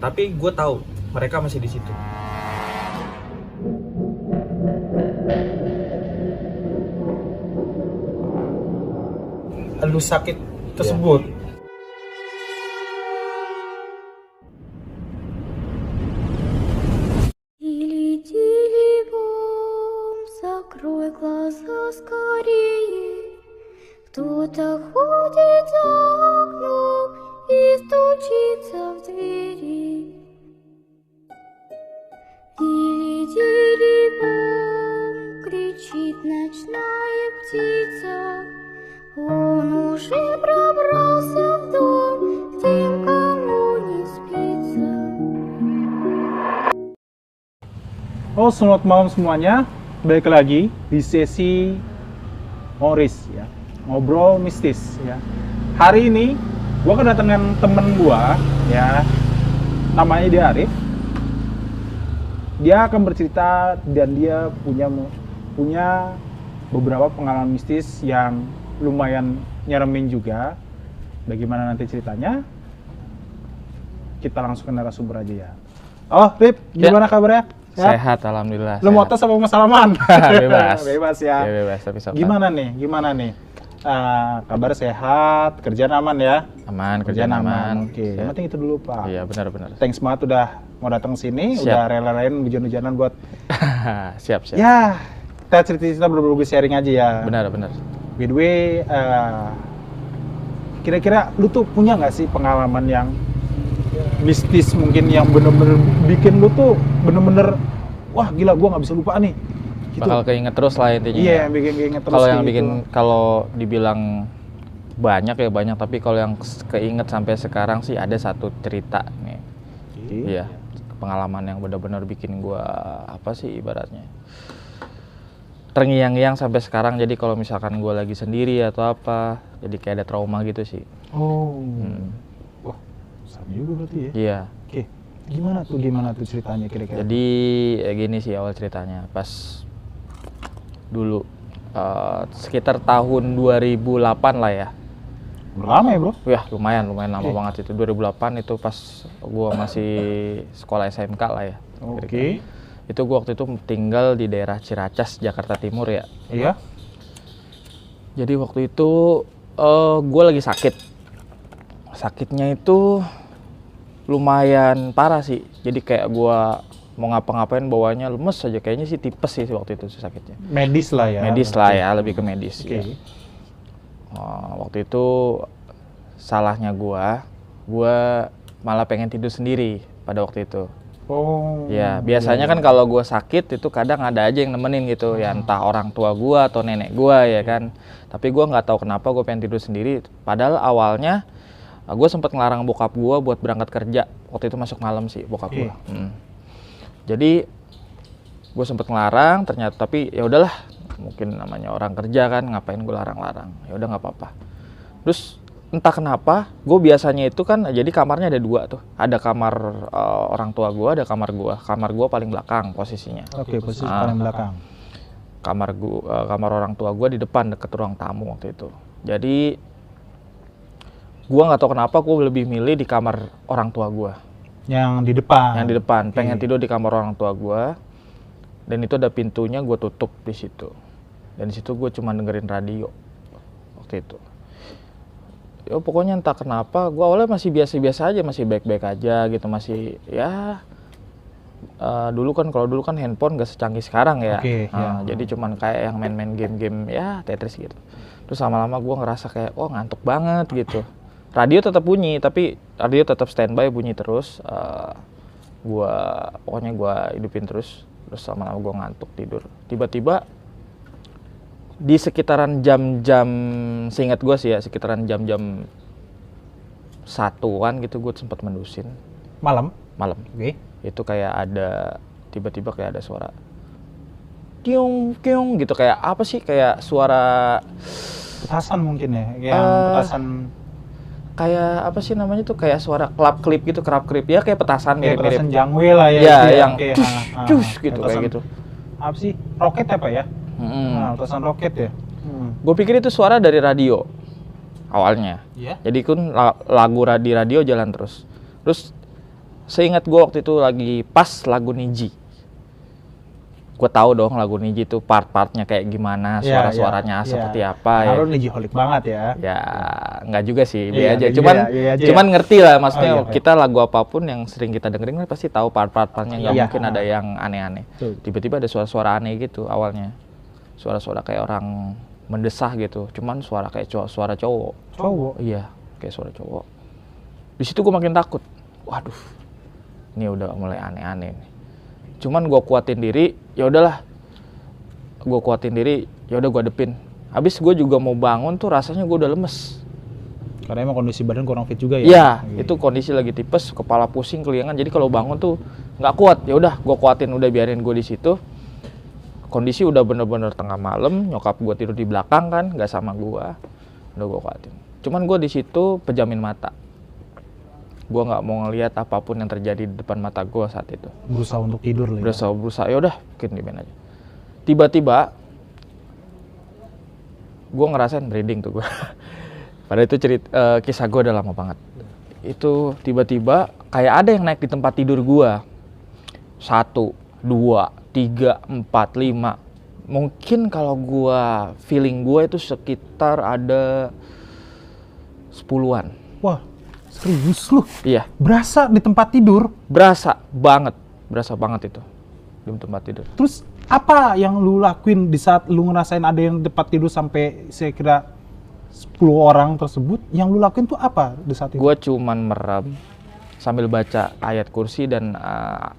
Tapi gue tahu mereka masih di situ. Lu sakit tersebut. Закрой глаза скорее. Кто-то ходит за окном и стучится в двери. Дили-дили-бом, кричит ночная птица. Он уже пробрался в дом, где никому не спится. Oh, selamat malam semuanya. Balik lagi di sesi Morris ya, ngobrol mistis ya. Hari ini gua kedatangan temen gua ya, namanya dia Arif. Dia akan bercerita dan dia punya beberapa pengalaman mistis yang lumayan nyeremin juga. Bagaimana nanti ceritanya? Kita langsung ke narasumber aja ya. Oh, Rip, gimana kabarnya? Sehat, alhamdulillah. Lu motos apa mau salaman? Bebas. Bebas ya. Ya, bebas, tapi sopan. Gimana nih? Kabar sehat, kerjaan aman ya? Aman, kerjaan aman. Oke, yang penting itu dulu, Pak. Iya, benar-benar. Thanks banget udah mau datang sini, Siap. udah rela-relain hujan-hujanan buat Siap. ya, kita cerita-cerita berbagi sharing aja ya. Benar. By the way, kira-kira lu tuh punya nggak sih pengalaman yang mistis mungkin yang bener-bener bikin lu tuh bener-bener wah gila gua nggak bisa lupa nih gitu. Bakal keinget terus lah intinya. Iya, yang bikin keinget terus Kalau yang kayak bikin, gitu. kalau dibilang banyak ya banyak, tapi kalau yang keinget sampai sekarang sih ada satu cerita nih. Oke. Iya, pengalaman yang benar-benar bikin gua apa sih ibaratnya terngiang-ngiang sampai sekarang. Jadi kalau misalkan gua lagi sendiri atau apa, jadi kayak ada trauma gitu sih. Oh. Wah, sama juga berarti ya. Iya. Oke. Gimana tuh ceritanya kira-kira? Jadi ya gini sih awal ceritanya. Pas dulu sekitar tahun 2008 lah ya. Lama ya, Bro? Wah, lumayan lama banget itu. 2008 itu pas gua masih sekolah SMK lah ya. Oke. Itu gua waktu itu tinggal di daerah Ciracas, Jakarta Timur ya. Iya. Jadi waktu itu gua lagi sakit. Sakitnya itu lumayan parah sih. Jadi kayak gua mau ngapa-ngapain bawahnya lemes aja. Kayaknya sih tipes sih waktu itu sakitnya. Medis lah ya. Medis lah ya, lebih ke medis. Oke. Ya. Waktu itu salahnya gua malah pengen tidur sendiri pada waktu itu. Oh. Ya, biasanya kan kalau gua sakit itu kadang ada aja yang nemenin gitu, ya entah orang tua gua atau nenek gua ya kan. Tapi gua nggak tahu kenapa gua pengen tidur sendiri. Padahal awalnya gue sempat ngelarang bokap gue buat berangkat kerja. Waktu itu masuk malam sih bokap gue. Jadi gue sempat ngelarang, ternyata tapi ya udahlah, mungkin namanya orang kerja kan, ngapain gue larang-larang. Ya udah nggak apa-apa. Terus entah kenapa, gue biasanya itu kan, jadi kamarnya ada dua tuh. Ada kamar orang tua gue, ada kamar gue. Kamar gue paling belakang posisinya. Oke, posisi paling belakang. Kamar orang tua gue di depan deket ruang tamu waktu itu. Jadi gua nggak tahu kenapa gue lebih milih di kamar orang tua gua. Yang di depan. Yang di depan, pengen tidur di kamar orang tua gua. Dan itu ada pintunya, gue tutup di situ. Dan di situ gue cuma dengerin radio waktu itu. Ya pokoknya entah kenapa, gua awalnya masih biasa-biasa aja, masih baik-baik aja gitu, masih ya. Kalau dulu kan handphone gak secanggih sekarang ya. Jadi cuman kayak yang main-main game-game ya Tetris gitu. Terus lama-lama gue ngerasa kayak ngantuk banget gitu. Radio tetap bunyi, tapi radio tetap standby bunyi terus. Pokoknya gue hidupin terus lama-lama gue ngantuk tidur. Tiba-tiba di sekitaran jam-jam, seingat gue sih ya, sekitaran jam-jam 1-an gitu gue sempat mendusin. Malam. Oke. Itu kayak ada, tiba-tiba kayak ada suara kiung gitu, kayak apa sih, kayak suara Petasan mungkin ya, yang petasan kayak apa sih namanya tuh, kayak suara klip gitu, ya kayak petasan mirip-mirip. Petasan jangwe lah ya. Ya, gitu yang Oke, cus gitu kayak gitu. Apa sih? Roket apa ya? Petasan roket ya. Gue pikir itu suara dari radio awalnya. Iya. Jadi kan lagu di radio jalan terus. Terus seingat gue waktu itu lagi pas lagu Niji. Gue tahu dong lagu Niji itu part-partnya kayak gimana, Iya, suara-suaranya iya, seperti iya. apa ya. Harus Nijiholic banget ya. Ya, nggak juga sih, Iya, be aja. iya, Cuman, iya aja cuman ya. ngerti lah, maksudnya Oh, iya, iya. kita lagu apapun yang sering kita dengerin kan pasti tahu part-partnya, nggak Iya. mungkin ada yang aneh-aneh. Betul. Tiba-tiba ada suara-suara aneh gitu awalnya, suara-suara kayak orang mendesah gitu. Cuman suara kayak suara cowok. Cowok. Iya, kayak suara cowok. Di situ gue makin takut. Waduh, ini udah mulai aneh-aneh nih. Cuman gue kuatin diri, ya udahlah. Gue kuatin diri, ya udah gue hadepin. Habis gue juga mau bangun tuh rasanya gue udah lemes. Karena emang kondisi badan kurang fit juga ya. Iya, itu kondisi lagi tipes, kepala pusing, keliangan. Jadi kalau bangun tuh nggak kuat. Ya udah, gue kuatin, udah biarin gue di situ. Kondisi udah bener-bener tengah malam, nyokap gue tidur di belakang kan, nggak sama gue. Udah gue kuatin. Cuman gue di situ pejamin mata. Gue nggak mau ngelihat apapun yang terjadi di depan mata gue saat itu. Berusaha untuk tidur lah ya. Berusaha, ya udah, bikin dimain aja. Tiba-tiba gue ngerasain merinding tuh gue. Padahal itu kisah gue udah lama banget. Itu tiba-tiba kayak ada yang naik di tempat tidur gue. 1, 2, 3, 4, 5. Mungkin kalau gue feeling gue itu sekitar ada 10-an. Wah, serius lu? Iya, Berasa di tempat tidur? berasa banget itu di tempat tidur. Terus apa yang lu lakuin di saat lu ngerasain ada yang di tempat tidur sampai saya kira 10 orang tersebut? Yang lu lakuin tuh apa di saat itu? Gue cuman merem sambil baca ayat kursi dan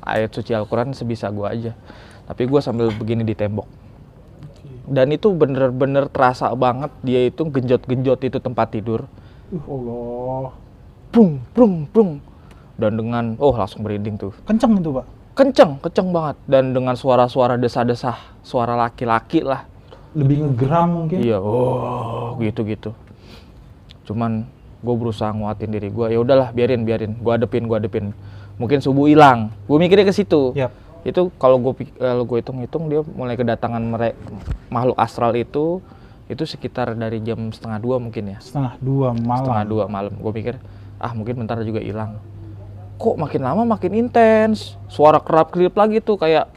ayat suci Al-Quran sebisa gue aja. Tapi gue sambil begini di tembok. Dan itu bener-bener terasa banget dia itu genjot-genjot itu tempat tidur. Allah. Brung, brung, brung. Dan dengan, langsung merinding tuh. Kenceng itu, Pak? Kenceng banget. Dan dengan suara-suara desah-desah, suara laki-laki lah. Lebih ngegeram mungkin? Iya, gitu-gitu. Cuman gue berusaha nguatin diri gue, ya udahlah biarin, gue hadepin. Mungkin subuh hilang, gue mikirnya ke situ. Yap. Itu kalau gue hitung-hitung dia mulai kedatangan makhluk astral itu sekitar dari jam 1:30 mungkin ya. 1:30 malam. 1:30 malam. Gue pikir, mungkin bentar juga hilang. Kok makin lama makin intens, suara kerap-kerip lagi tuh kayak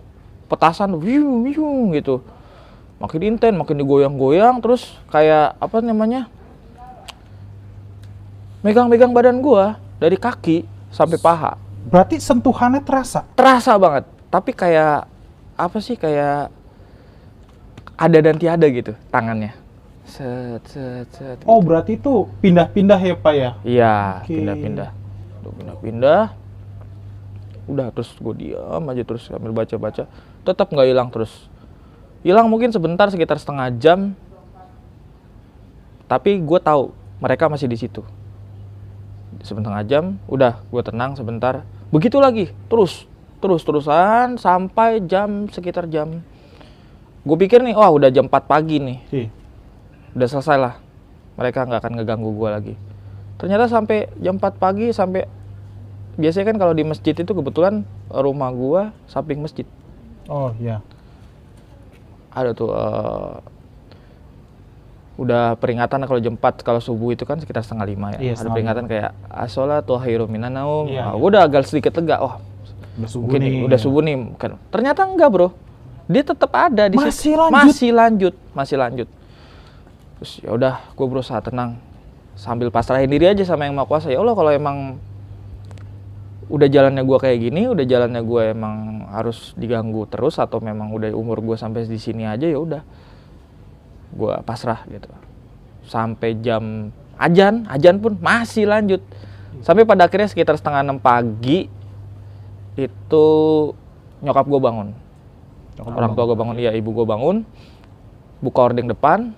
petasan, wiung gitu. Makin intens, makin digoyang-goyang, terus kayak apa namanya? Megang-megang badan gua dari kaki sampai paha. Berarti sentuhannya terasa? Terasa banget, tapi kayak apa sih, kayak ada dan tiada gitu tangannya. Set. Oh, berarti itu pindah-pindah ya, Pak ya? Iya, Oke. pindah-pindah. Udah, terus gue diam aja terus sambil baca-baca. Tetap nggak hilang terus. Hilang mungkin sebentar, sekitar setengah jam. Tapi gue tahu mereka masih di situ. Setengah jam, udah gue tenang sebentar. Begitu lagi, terus-terusan sampai sekitar jam. Gue pikir nih, udah jam 4 pagi nih. Udah selesai lah. Mereka nggak akan ngeganggu gue lagi. Ternyata sampai jam 4 pagi, biasanya kan kalau di masjid itu kebetulan rumah gue samping masjid. Oh iya. Ada tuh udah peringatan kalau jam 4, kalau subuh itu kan sekitar 4:30 ya. Iya, Ada peringatan kayak as-sholatu khairum minan naum. Iya, Gue udah agak sedikit lega. Udah subuh Mungkin nih. udah subuh nih. Kan. Ternyata enggak, Bro. Dia tetap ada di situ. Masih lanjut? Masih lanjut. Terus ya udah, gue berusaha tenang sambil pasrahin diri aja sama Yang Maha Kuasa. Ya Allah, kalau emang udah jalannya gue kayak gini, udah jalannya gue emang harus diganggu terus, atau memang udah umur gue sampai di sini aja, ya udah gue pasrah gitu. Sampai jam ajan pun masih lanjut. Sampai pada akhirnya sekitar 5:30 pagi itu nyokap gue bangun. Orang tua gue bangun, iya, ibu gue bangun, buka hordeng depan.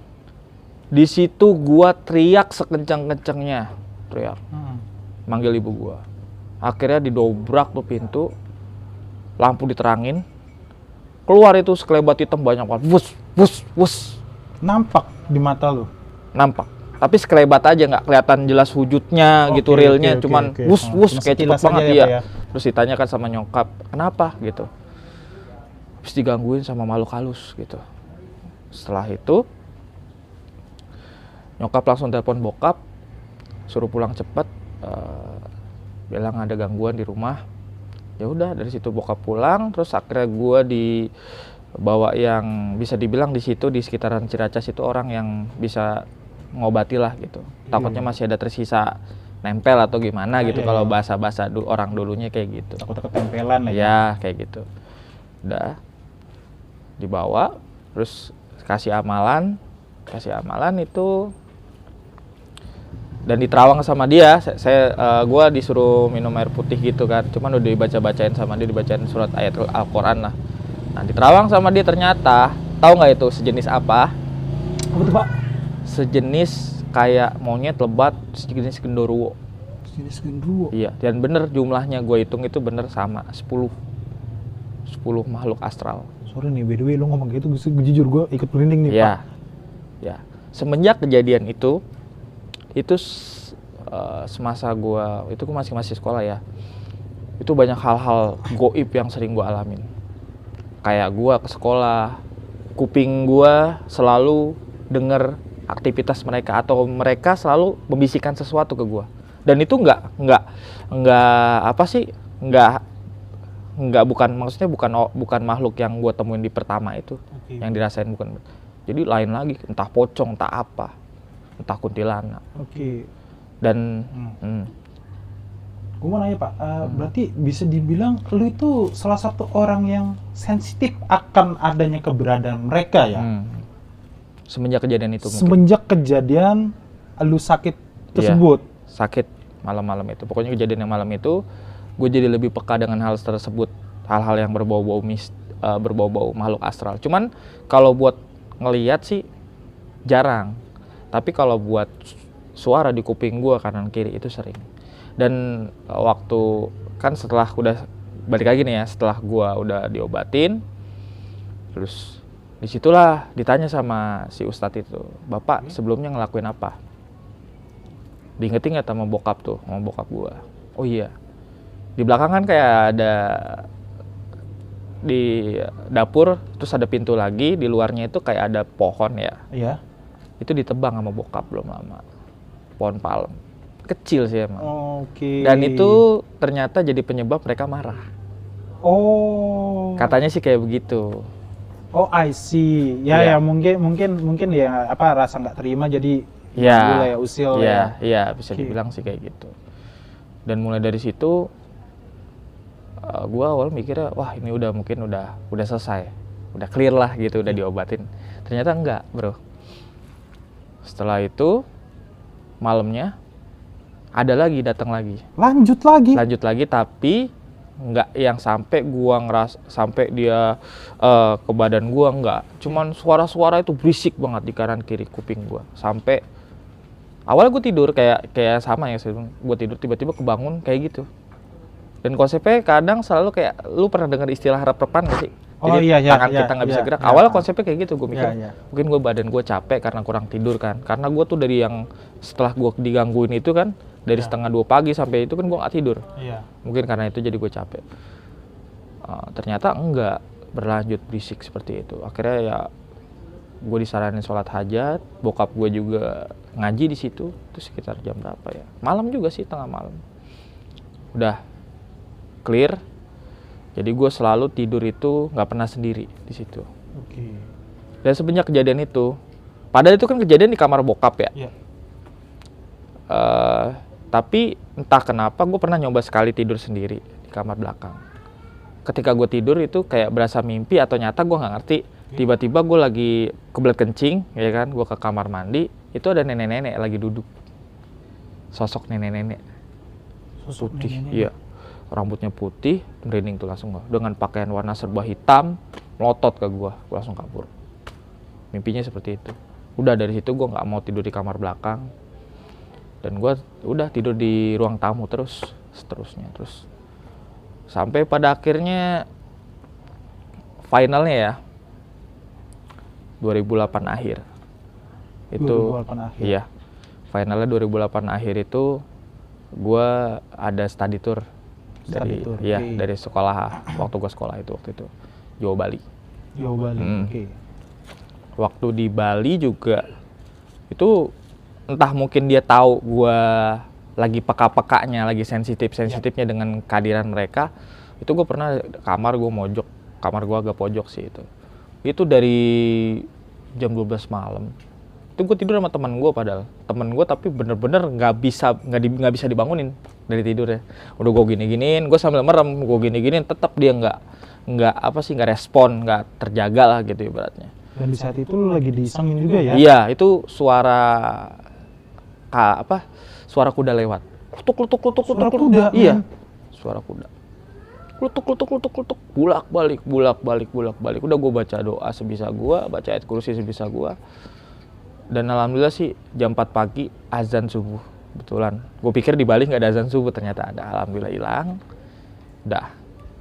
Di situ gue teriak sekencang-kencangnya, manggil ibu gue. Akhirnya didobrak tuh pintu, lampu diterangin, keluar itu sekelebat hitam banyak banget, wus. Nampak di mata lu? Nampak, tapi sekelebat aja, nggak kelihatan jelas wujudnya gitu, realnya, cuman wus kayak cepet banget ya, ya. Pak ya. Terus ditanyakan sama nyokap, kenapa gitu? Terus digangguin sama makhluk halus gitu. Setelah itu nyokap langsung telepon bokap, suruh pulang cepet, bilang ada gangguan di rumah. Ya udah dari situ bokap pulang, terus akhirnya gue dibawa yang bisa dibilang di situ di sekitaran Ciracas itu orang yang bisa ngobati lah gitu. Takutnya masih ada tersisa nempel atau gimana gitu kalau bahasa-bahasa orang dulunya kayak gitu. Takut ketempelan lah Ya kayak gitu. Udah dibawa, terus kasih amalan itu. Dan di Terawang sama dia, gue disuruh minum air putih gitu kan. Cuman udah dibacain sama dia, dibacain surat ayat Al-Quran lah. Nah di Terawang sama dia ternyata, tahu nggak itu sejenis apa? Apa tuh Pak? Sejenis kayak monyet lebat, sejenis genderuwo. Jenis genderuwo. Iya, dan bener jumlahnya gue hitung itu bener sama, 10 makhluk astral. Sorry nih, by the way lo ngomong gitu, gue jujur gue ikut merinding nih Pak. Ya. Semenjak kejadian itu semasa gue masih sekolah ya, itu banyak hal-hal goib yang sering gue alamin. Kayak gue ke sekolah, kuping gue selalu denger aktivitas mereka atau mereka selalu membisikkan sesuatu ke gue. Dan itu bukan makhluk yang gue temuin di pertama itu, yang dirasain bukan. Jadi lain lagi, entah pocong, entah apa. Entah kuntilanak. Dan gue mau nanya Pak, berarti bisa dibilang lu itu salah satu orang yang sensitif akan adanya keberadaan mereka ya? Semenjak kejadian itu Semenjak kejadian lu sakit tersebut? Iya, sakit malam-malam itu. Pokoknya kejadian yang malam itu, gue jadi lebih peka dengan hal tersebut. Hal-hal yang berbau-bau makhluk astral. Cuman kalau buat ngelihat sih jarang. Tapi kalau buat suara di kuping gue kanan kiri itu sering. Dan waktu kan setelah udah balik lagi nih ya, setelah gue udah diobatin, terus disitulah ditanya sama si ustadz itu, Bapak sebelumnya ngelakuin apa? Diingetin nggak sama bokap gue? Oh iya, di belakang kan kayak ada di dapur, terus ada pintu lagi, di luarnya itu kayak ada pohon ya. Iya. Itu ditebang sama bokap belum lama, pohon palem kecil sih emang. Dan itu ternyata jadi penyebab mereka marah. Katanya sih kayak begitu. I see. Ya mungkin ya rasa nggak terima jadi usil ya. Iya bisa dibilang sih kayak gitu. Dan mulai dari situ gue awal mikirnya wah ini udah selesai, udah clear lah gitu, udah diobatin. Ternyata enggak bro. Setelah itu malamnya datang lagi. Lanjut lagi tapi nggak yang sampai gua sampai dia ke badan gua, enggak. Cuman suara-suara itu berisik banget di kanan kiri kuping gua. Sampai awalnya gua tidur kayak sama ya, gua tidur tiba-tiba kebangun kayak gitu. Dan konsepnya kadang selalu kayak, lu pernah dengar istilah rep-repan nggak sih? Jadi tangan kita nggak bisa gerak. Awalnya konsepnya kayak gitu, gue mikir mungkin badan gue capek karena kurang tidur kan. Karena gue tuh dari yang setelah gue digangguin itu kan, dari 1:30 pagi sampai itu kan gue nggak tidur. Mungkin karena itu jadi gue capek. Ternyata enggak, berlanjut berisik seperti itu. Akhirnya ya gue disaranin sholat hajat, bokap gue juga ngaji di situ. Itu sekitar jam berapa ya? Malam juga sih, tengah malam. Udah clear. Jadi gue selalu tidur itu nggak pernah sendiri di situ. Dan semenjak kejadian itu, padahal itu kan kejadian di kamar bokap ya. Tapi entah kenapa gue pernah nyoba sekali tidur sendiri di kamar belakang. Ketika gue tidur itu kayak berasa mimpi atau nyata gue nggak ngerti. Tiba-tiba gue lagi kebelet kencing, ya kan? Gue ke kamar mandi, itu ada nenek-nenek lagi duduk. Sosok nenek-nenek. Putih, iya. Rambutnya putih, merinding tuh langsung dengan pakaian warna serba hitam, melotot ke gue langsung kabur. Mimpinya seperti itu. Udah dari situ gue nggak mau tidur di kamar belakang, dan gue udah tidur di ruang tamu seterusnya sampai pada akhirnya finalnya ya 2008 akhir. Itu 2008 akhir. Iya, finalnya 2008 akhir itu gue ada study tour. Dari sekolah, waktu gue sekolah waktu itu Jawa Bali. Waktu di Bali juga itu entah mungkin dia tahu gue lagi peka-pekanya, lagi sensitifnya dengan kehadiran mereka. Itu gue pernah kamar gue mojok, kamar gue agak pojok sih itu. Itu dari jam 12 malam. Itu gue tidur sama teman gue, padahal teman gue tapi bener-bener nggak bisa dibangunin dari tidurnya. Udah gue gini-giniin, gue sambil merem, gue gini-giniin, tetap dia nggak respon, nggak terjaga lah gitu ibaratnya. Dan di saat itu lu lagi disengin juga ya? Iya, itu suara kuda lewat. Lutuk. Suara kuda? Iya, suara kuda. Lutuk. Bulak-balik. Udah gue baca doa sebisa gue, baca ayat kursi sebisa gue. Dan alhamdulillah sih jam 4 pagi azan subuh. Betulan. Gue pikir di Bali nggak ada azan subuh, ternyata ada. Alhamdulillah hilang. Udah.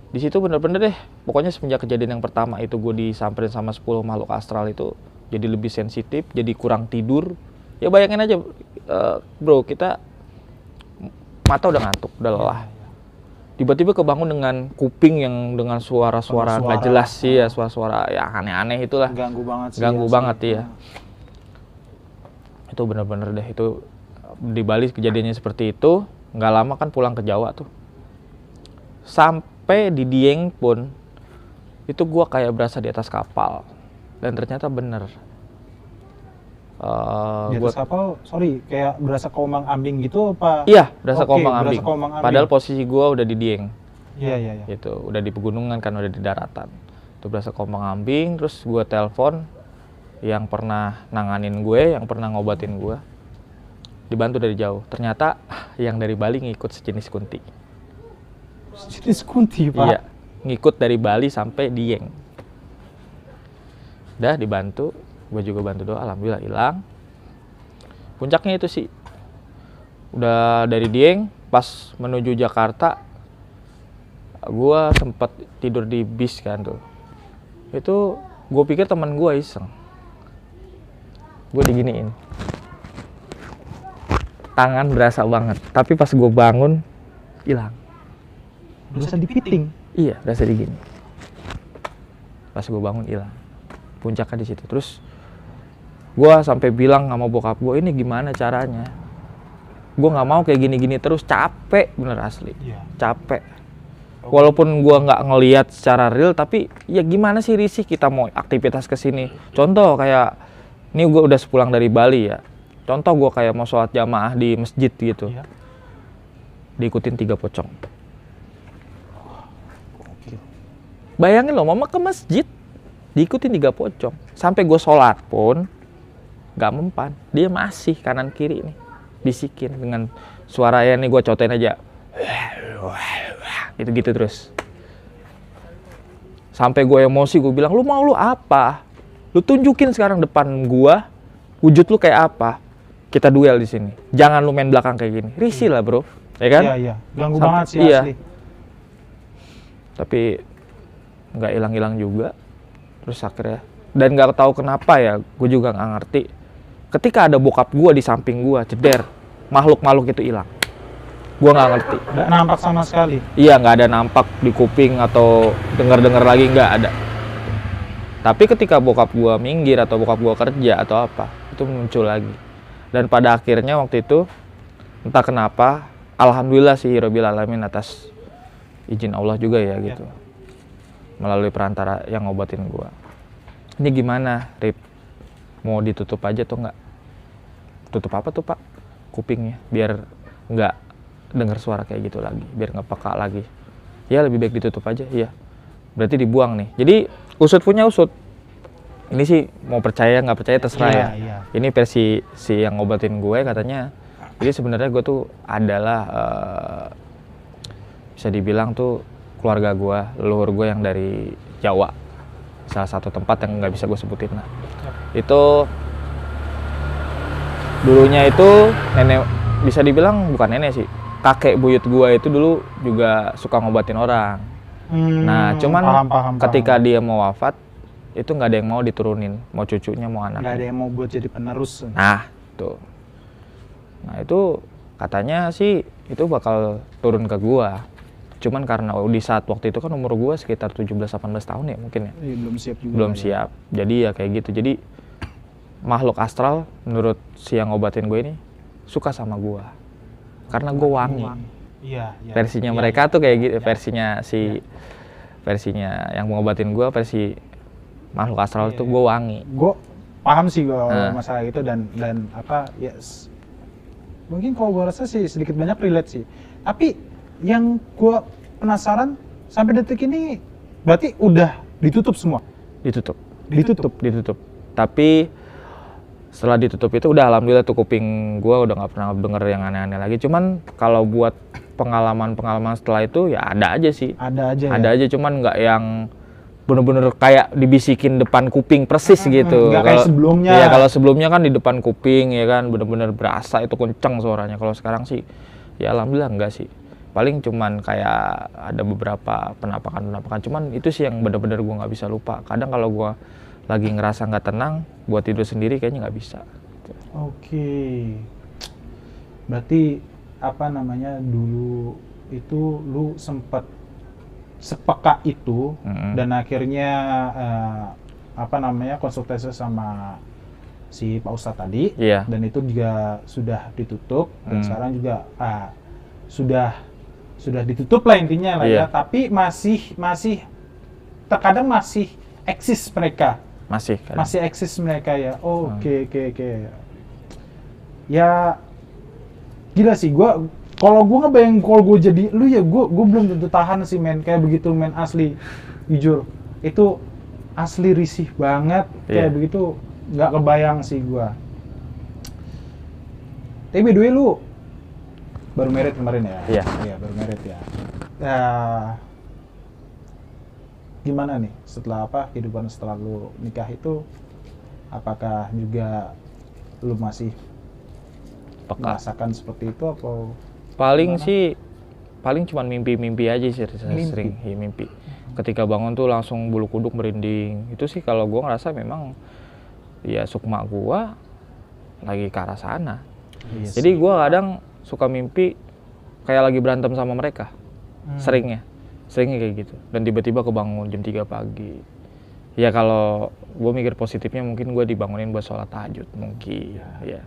Di situ bener-bener deh. Pokoknya semenjak kejadian yang pertama itu gue disamperin sama 10 makhluk astral itu, jadi lebih sensitif, jadi kurang tidur. Ya bayangin aja, bro, kita mata udah ngantuk, udah lelah. Tiba-tiba kebangun dengan kuping yang dengan suara-suara nggak jelas sih ya, suara-suara yang aneh-aneh itulah. Ganggu banget sih. Ganggu banget iya. Itu bener-bener deh, itu di Bali kejadiannya seperti itu. Nggak lama kan pulang ke Jawa tuh. Sampai di Dieng pun, itu gue kayak berasa di atas kapal. Dan ternyata bener. Di atas kapal, sorry, kayak berasa keombang ambing gitu apa? Iya, berasa Oke, keombang berasa ambing. keombang ambing. Padahal posisi gue udah di Dieng. Iya. Gitu, udah di pegunungan kan, udah di daratan. Itu berasa keombang ambing, terus gue telepon yang pernah nanganin gue, yang pernah ngobatin gue. Dibantu dari jauh. Ternyata yang dari Bali ngikut sejenis kunti. Sejenis kunti, Pak? Iya, ngikut dari Bali sampai Dieng. Udah dibantu, gue juga bantu doa, alhamdulillah hilang. Puncaknya itu sih, udah dari Dieng, pas menuju Jakarta, gue sempat tidur di bis kan tuh. Itu gue pikir teman gue iseng. Gue diginiin. Tangan berasa banget, tapi pas gue bangun, hilang. Berasa dipiting? Iya, berasa digini. Pas gue bangun hilang. Puncaknya di situ. Terus gue sampai bilang sama bokap gue, ini gimana caranya? Gue nggak mau kayak gini-gini terus, capek bener asli. Iya. Capek. Walaupun gue nggak ngelihat secara real, tapi ya gimana sih risih kita mau aktivitas kesini. Contoh kayak, ini gue udah sepulang dari Bali ya. Contoh gue kayak mau sholat jamaah di masjid gitu. Iya. Diikutin 3 pocong. Bayangin loh, mama ke masjid, diikutin 3 pocong. Sampai gue sholat pun, gak mempan. Dia masih kanan kiri nih, bisikin dengan suara ya nih, gue contohin aja. Gitu-gitu terus. Sampai gue emosi, gue bilang, lu mau lu apa? Lu tunjukin sekarang depan gue, wujud lu kayak apa? Kita duel di sini. Jangan lu main belakang kayak gini. Risih lah bro, ya kan? Iya. Ganggu banget sih iya. asli. Tapi nggak hilang-hilang juga. Terus akhirnya, dan nggak tahu kenapa ya, gue juga nggak ngerti. Ketika ada bokap gue di samping gue, ceder, makhluk-makhluk itu hilang. Gue nggak ngerti. Nggak nampak sama sekali. Iya, nggak ada nampak di kuping atau dengar-dengar lagi, nggak ada. Tapi ketika bokap gue minggir atau bokap gue kerja atau apa, itu muncul lagi. Dan pada akhirnya waktu itu, entah kenapa, alhamdulillah sih Rabbil Alamin atas izin Allah juga ya gitu. Melalui perantara yang ngobatin gua. Ini gimana, Rip? Mau ditutup aja atau enggak? Tutup apa tuh, Pak? Kupingnya, biar enggak dengar suara kayak gitu lagi, biar nggak peka lagi. Ya lebih baik ditutup aja, iya. Berarti dibuang nih. Jadi usut punya usut. Ini sih mau percaya nggak percaya terserah ya. Iya. Ini versi si yang ngobatin gue katanya. Jadi sebenarnya gue tuh adalah bisa dibilang tuh keluarga gue, leluhur gue yang dari Jawa, salah satu tempat yang nggak bisa gue sebutin lah. Itu dulunya itu nenek, bisa dibilang bukan nenek sih, kakek buyut gue itu dulu juga suka ngobatin orang. Nah cuman ketika dia mau wafat, itu nggak ada yang mau diturunin, mau cucunya mau anaknya. Nggak ada yang mau buat jadi penerus. Nah tuh, nah itu katanya sih itu bakal turun ke gua. Cuman karena di saat waktu itu kan umur gua sekitar 17-18 tahun ya mungkin ya. Belum siap juga. Belum siap. Jadi ya kayak gitu. Jadi makhluk astral menurut si yang ngobatin gue ini suka sama gua. Karena gua wangi. Iya, iya. Versinya Iya, mereka iya, tuh kayak gitu, iya. versinya yang ngobatin gue versi makhluk astral Iya, tuh iya. gue wangi. Gue paham sih kalau Nah. masalah itu dan apa ya mungkin kalau gue rasa sih sedikit banyak relate sih. Tapi yang gue penasaran sampai detik ini berarti udah ditutup semua. Ditutup. Ditutup. Tapi setelah ditutup itu udah alhamdulillah tuh kuping gue udah nggak pernah denger yang aneh-aneh lagi. Cuman kalau buat pengalaman setelah itu ya ada aja sih. Ada aja. Ada ya? aja, cuman nggak yang bener-bener kayak dibisikin depan kuping persis gitu. nggak kayak sebelumnya. Iya, kalau sebelumnya kan di depan kuping ya kan bener-bener berasa itu kenceng suaranya. Kalau sekarang sih ya alhamdulillah enggak sih. Paling cuman kayak ada beberapa penampakan. Cuman itu sih yang bener-bener gue nggak bisa lupa. Kadang kalau gue lagi ngerasa nggak tenang, buat tidur sendiri kayaknya nggak bisa. Oke. Berarti apa namanya dulu itu lu sempat sepeka itu dan akhirnya apa namanya konsultasi sama si Pak Ustadz tadi. Iya. Dan itu juga sudah ditutup dan sekarang juga sudah ditutup lah intinya lah Iya. ya. Tapi masih terkadang masih eksis mereka. Masih. Kadang. Masih eksis mereka ya. Oke. Ya gila sih kalau gue ngebayang kalau gue jadi lu ya gue belum tentu tahan sih men kayak begitu men asli jujur itu asli risih banget kayak Iya. begitu nggak kebayang sih gue. Tapi by the way lu baru married kemarin ya? Iya. Iya baru married ya. Gimana nih setelah kehidupan setelah lu nikah itu apakah juga lu masih Peka. merasakan seperti itu atau Paling gimana? sih paling cuman mimpi aja sih Mimpi? sering mimpi. Ketika bangun tuh langsung bulu kuduk merinding. Itu sih kalau gua ngerasa memang ya sukma gua lagi ke arah sana. Iya Jadi sih. gua kadang suka mimpi kayak lagi berantem sama mereka. Seringnya kayak gitu. Dan tiba-tiba kebangun jam 3 pagi. Ya kalau gue mikir positifnya mungkin gue dibangunin buat sholat tahajud mungkin. Ya.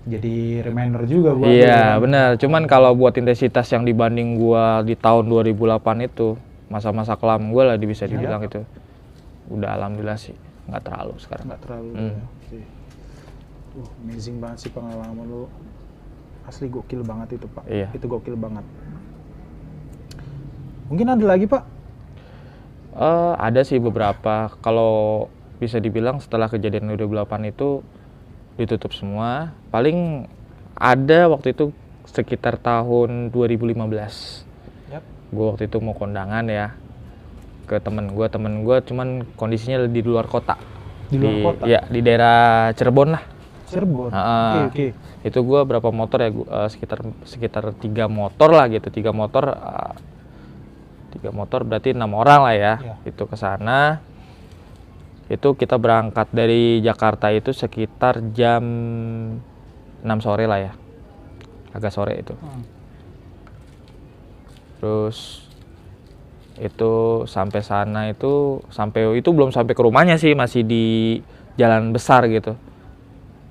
Jadi reminder juga buat Iya lu. benar. Cuman kalau buat intensitas yang dibanding gue di tahun 2008 itu masa-masa kelam gue lah bisa dibilang itu udah alhamdulillah sih nggak terlalu sekarang. Nggak terlalu ya. Oke. Amazing banget sih pengalaman lu. Asli gokil banget itu Pak. Iya. Itu gokil banget. Mungkin ada lagi Pak? Ada sih beberapa. Kalau bisa dibilang setelah kejadian 2008 itu ditutup semua. Paling ada waktu itu sekitar tahun 2015. Yap. Gue waktu itu mau kondangan ya ke temen gue cuman kondisinya di luar kota. Di luar kota? Ya di daerah Cirebon lah. Cirebon. Oke. Itu gue berapa motor ya? Sekitar 3 motor lah gitu. 3 motor berarti 6 orang lah ya. Iya. Itu ke sana. Itu kita berangkat dari Jakarta itu sekitar jam 6 sore lah ya. Agak sore itu. Terus itu sampai sana itu belum sampai ke rumahnya sih, masih di jalan besar gitu.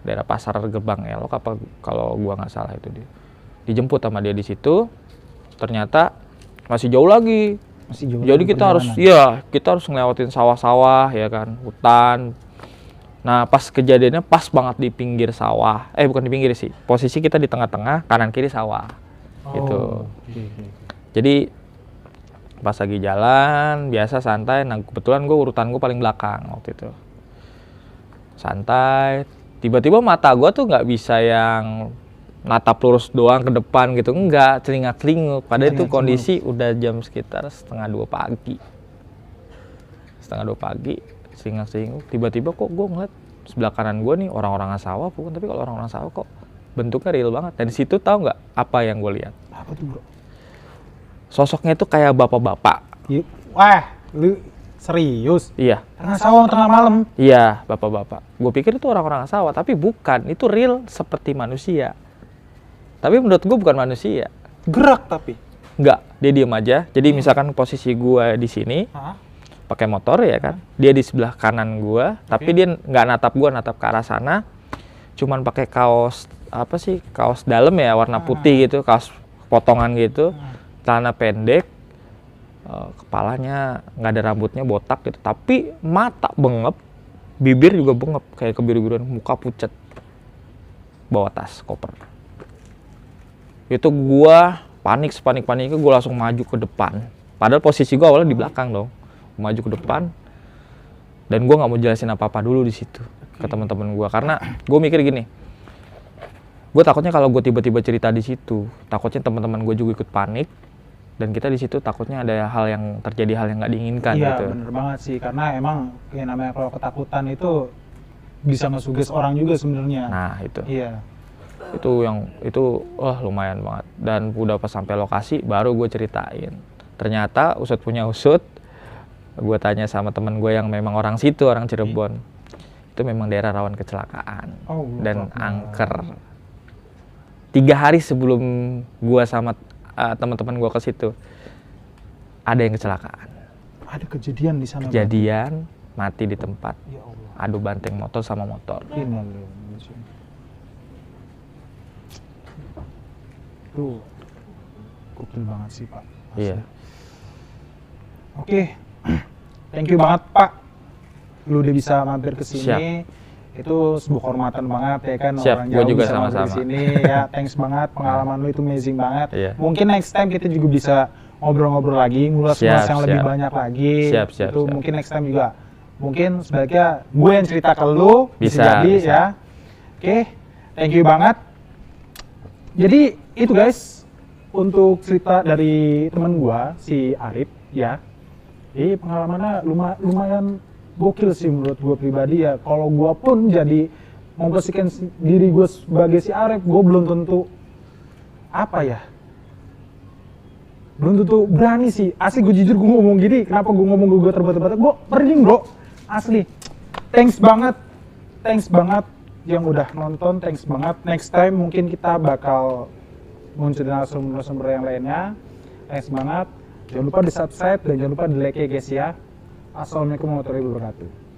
Daerah Pasar Gerbang Elok apa kalau gua nggak salah itu dia. Dijemput sama dia di situ. Ternyata masih jauh lagi. Masih jauh Jadi lagi kita harus ngelewatin sawah-sawah ya kan, hutan. Nah, pas kejadiannya pas banget di pinggir sawah. Bukan di pinggir sih. Posisi kita di tengah-tengah, kanan kiri sawah. Gitu. Oke. Jadi pas lagi jalan biasa santai. Nah, kebetulan urutan gue paling belakang waktu itu. Santai. Tiba-tiba mata gue tuh nggak bisa yang natap lurus doang ke depan gitu, enggak, celingak-celinguk. Padahal itu kondisi udah jam sekitar 1:30 pagi. 1:30 pagi, celingak-celinguk. Tiba-tiba kok gue ngeliat sebelah kanan gue nih orang-orang sawah, bukan, tapi kalau orang-orang sawah kok bentuknya real banget. Dan di situ tahu nggak apa yang gue lihat? Apa tuh bro? Sosoknya itu kayak bapak-bapak. Wah, lu serius? Iya. Tengah sawah tengah malam? Iya, bapak-bapak. Gue pikir itu orang-orang sawah, tapi bukan. Itu real seperti manusia. Tapi menurut gue bukan manusia. Gerak tapi? Enggak, dia diem aja. Jadi misalkan posisi gue di sini, Hah? pakai motor ya kan. Dia di sebelah kanan gue, tapi dia nggak natap gue, natap ke arah sana. Cuman pakai kaos, kaos dalam ya, warna putih gitu. Kaos potongan gitu, celana pendek, kepalanya nggak ada rambutnya, botak gitu, tapi mata bengep, bibir juga bengep kayak kebiru-biruan, muka pucat, bawa tas koper. Itu gua panik, sepanik-paniknya gua langsung maju ke depan. Padahal posisi gua awalnya di belakang dong, maju ke depan, dan gua nggak mau jelasin apa-apa dulu di situ ke teman-teman gua, karena gua mikir gini, gue takutnya kalau gue tiba-tiba cerita di situ, takutnya teman-teman gue juga ikut panik, dan kita di situ takutnya ada hal yang terjadi, hal yang nggak diinginkan Iya, gitu. bener banget sih, karena emang yang namanya kalau ketakutan itu bisa ngesuges orang juga sebenarnya. Nah itu, Iya. itu wah lumayan banget. Dan udah pas sampai lokasi, baru gue ceritain. Ternyata usut punya usut, gue tanya sama temen gue yang memang orang situ, orang Cirebon, itu memang daerah rawan kecelakaan dan angker. 3 hari sebelum gua sama teman-teman gua ke situ, ada yang kecelakaan. Ada kejadian di sana. Kejadian mati di tempat. Ya Allah. Adu banteng motor sama motor. Itu gokil banget sih Pak. Iya. Oke, thank you banget Pak. Lu udah bisa mampir ke sini. Siap. Itu sebuah kehormatan banget ya kan, Siap, orang gua jauh juga bisa mampir sama-sama. ke sini ya. Thanks banget, pengalaman lu itu amazing banget. Iya. Mungkin next time kita juga bisa ngobrol-ngobrol lagi, ngulas-ngulas Siap, yang lebih siap. banyak lagi. Siap, siap, Itu siap. mungkin next time juga. Mungkin sebaiknya gue yang cerita ke lu, Bisa, jadi bisa. ya. Oke, thank you banget. Jadi itu guys, untuk cerita dari temen gua si Arif ya. Jadi pengalamannya lumayan gokil sih menurut gue pribadi ya. Kalau gue pun jadi memposisikan diri gue sebagai si Arif, gue belum tentu apa ya, belum tentu berani sih. Asli gue jujur, gue ngomong gini, kenapa gue ngomong gue terbata-bata, gue merinding bro, asli. Thanks banget yang udah nonton, thanks banget. Next time mungkin kita bakal munculin narasumber yang lainnya. Thanks banget. Jangan lupa di subscribe dan jangan lupa di like ya guys ya. Assalamualaikum warahmatullahi wabarakatuh.